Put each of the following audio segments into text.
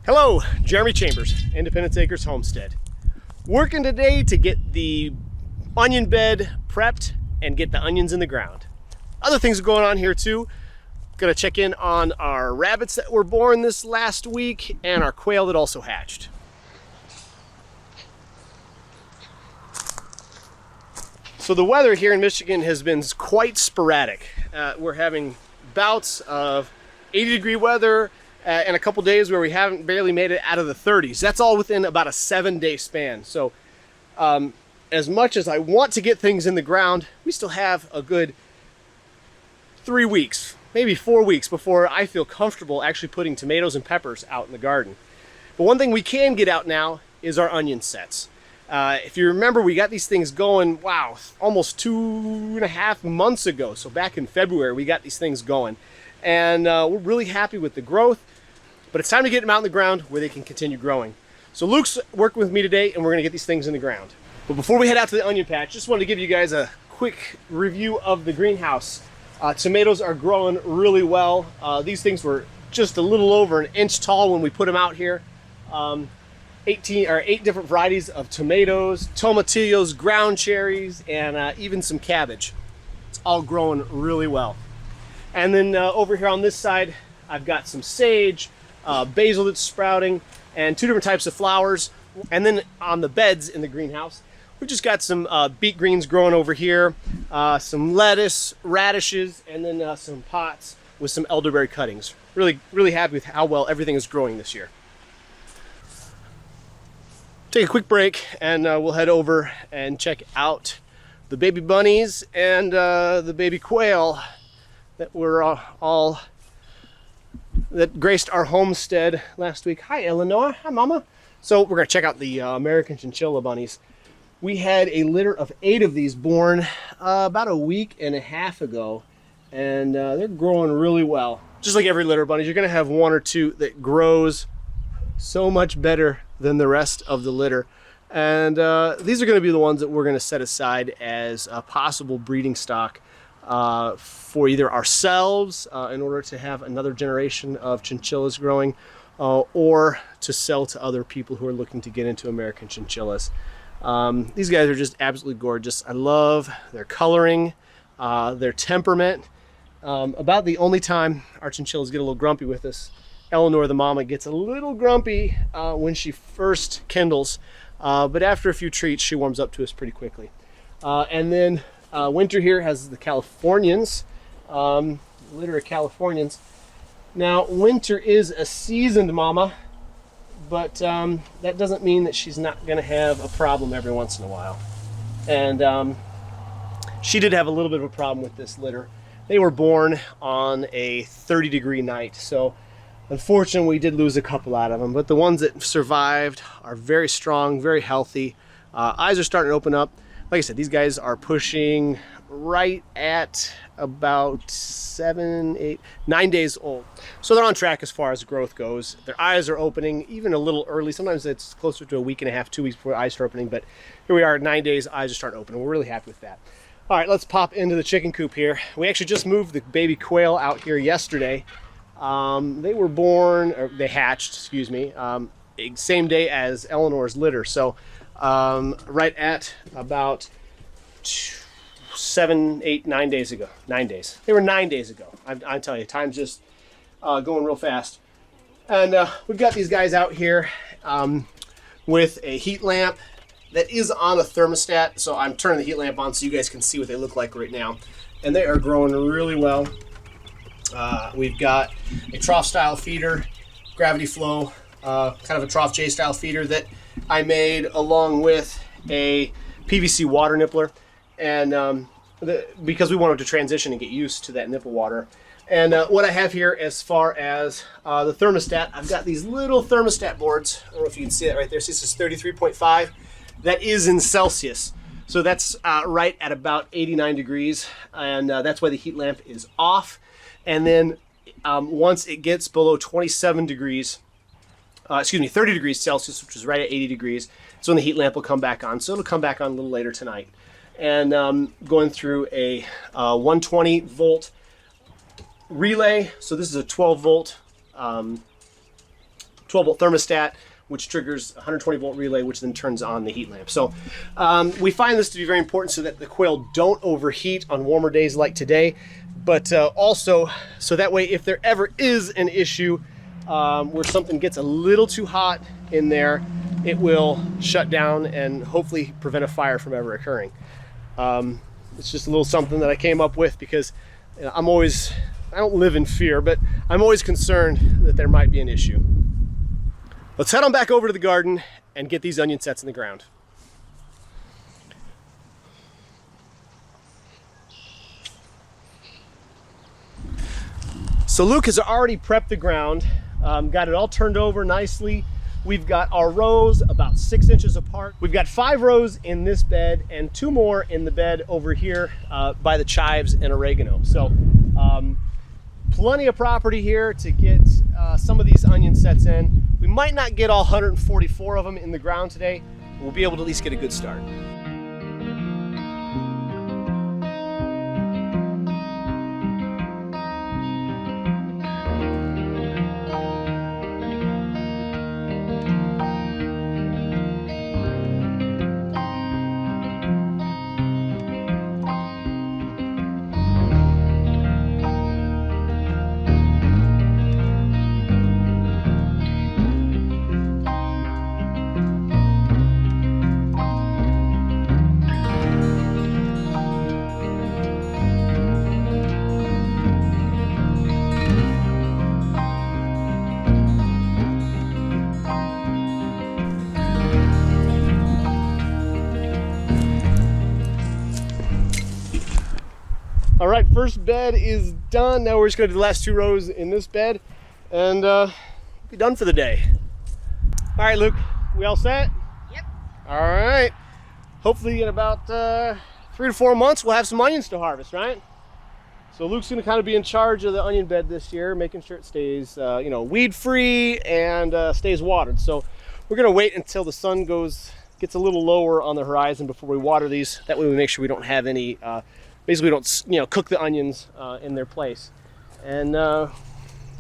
Hello, Jeremy Chambers, Independence Acres Homestead. Working today to get the onion bed prepped and get the onions in the ground. Other things are going on here too. Gonna check in on our rabbits that were born this last week and our quail that also hatched. So the weather here in Michigan has been quite sporadic. We're having bouts of 80-degree weather and a couple days where we haven't barely made it out of the 30s. That's all within about a 7-day span. So as much as I want to get things in the ground, we still have a good 3 weeks, maybe 4 weeks before I feel comfortable actually putting tomatoes and peppers out in the garden. But one thing we can get out now is our onion sets. If you remember, we got these things going, wow, almost 2.5 months ago. So back in February, we got these things going. And we're really happy with the growth. But it's time to get them out in the ground where they can continue growing. So Luke's working with me today, and we're gonna get these things in the ground. But before we head out to the onion patch, just wanted to give you guys a quick review of the greenhouse. Tomatoes are growing really well. These things were just a little over an inch tall when we put them out here. 8 different varieties of tomatoes, tomatillos, ground cherries, and even some cabbage. It's all growing really well. And then over here on this side, I've got some sage, basil that's sprouting, and 2 different types of flowers. And then on the beds in the greenhouse, we just got some beet greens growing over here, some lettuce, radishes, and then some pots with some elderberry cuttings. Really happy with how well everything is growing this year. Take a quick break and we'll head over and check out the baby bunnies and the baby quail that were that graced our homestead last week. Hi, Eleanor. Hi, Mama. So we're going to check out the American chinchilla bunnies. We had a litter of 8 of these born about a week and a half ago, and they're growing really well. Just like every litter of bunnies, you're going to have 1 or 2 that grows so much better than the rest of the litter. And these are going to be the ones that we're going to set aside as a possible breeding stock for either ourselves in order to have another generation of chinchillas growing, or to sell to other people who are looking to get into American chinchillas. These guys are just absolutely gorgeous. I love their coloring, their temperament. About the only time our chinchillas get a little grumpy with us, Eleanor, the mama, gets a little grumpy when she first kindles, but after a few treats, she warms up to us pretty quickly. And then Winter here has the Californians, litter of Californians. Now, Winter is a seasoned mama, but that doesn't mean that she's not going to have a problem every once in a while. And she did have a little bit of a problem with this litter. They were born on a 30-degree night, so unfortunately we did lose a couple out of them, but the ones that survived are very strong, very healthy. Eyes are starting to open up. Like I said, these guys are pushing right at about 7, 8, 9 days old. So they're on track as far as growth goes. Their eyes are opening even a little early. Sometimes it's closer to a week and a half, 2 weeks before eyes start opening, but here we are, 9 days, eyes are starting to open. We're really happy with that. All right, let's pop into the chicken coop here. We actually just moved the baby quail out here yesterday. They were born, or they hatched, excuse me, same day as Eleanor's litter. So right at about 7, 8, 9 days ago. 9 days. They were 9 days ago. I'm telling you, time's just going real fast. And we've got these guys out here with a heat lamp that is on a thermostat. So I'm turning the heat lamp on so you guys can see what they look like right now. And they are growing really well. We've got a trough style feeder, gravity flow, kind of a trough J style feeder that I made along with a PVC water nippler, and because we wanted to transition and get used to that nipple water. And what I have here as far as the thermostat, I've got these little thermostat boards. I don't know if you can see it right there. See, this is 33.5. That is in Celsius. So that's right at about 89 degrees, and that's why the heat lamp is off. And then once it gets below 27 degrees, 30 degrees Celsius, which is right at 80 degrees, so when the heat lamp will come back on. So it'll come back on a little later tonight. And going through a 120 volt relay. So this is a 12 volt 12-volt thermostat, which triggers a 120-volt relay, which then turns on the heat lamp. So we find this to be very important so that the quail don't overheat on warmer days like today, but also so that way if there ever is an issue where something gets a little too hot in there, it will shut down and hopefully prevent a fire from ever occurring. It's just a little something that I came up with because I don't live in fear, but I'm always concerned that there might be an issue. Let's head on back over to the garden and get these onion sets in the ground. So Luke has already prepped the ground, got it all turned over nicely. We've got our rows about 6 inches apart. We've got 5 rows in this bed and 2 more in the bed over here by the chives and oregano. So plenty of property here to get some of these onion sets in. We might not get all 144 of them in the ground today, but we'll be able to at least get a good start. All right, first bed is done. Now we're just gonna do the last 2 rows in this bed and be done for the day. All right, Luke, we all set? Yep. All right. Hopefully in about 3 to 4 months, we'll have some onions to harvest, right? So Luke's gonna kind of be in charge of the onion bed this year, making sure it stays, you know, weed-free and stays watered. So we're gonna wait until the sun gets a little lower on the horizon before we water these. That way we make sure we don't have any basically, we don't, you know, cook the onions in their place. And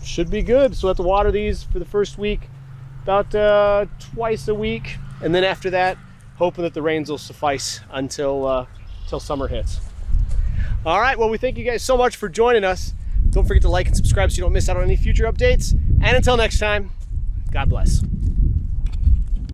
should be good. So we'll have to water these for the first week about twice a week. And then after that, hoping that the rains will suffice until summer hits. All right, well, we thank you guys so much for joining us. Don't forget to like and subscribe so you don't miss out on any future updates. And until next time, God bless.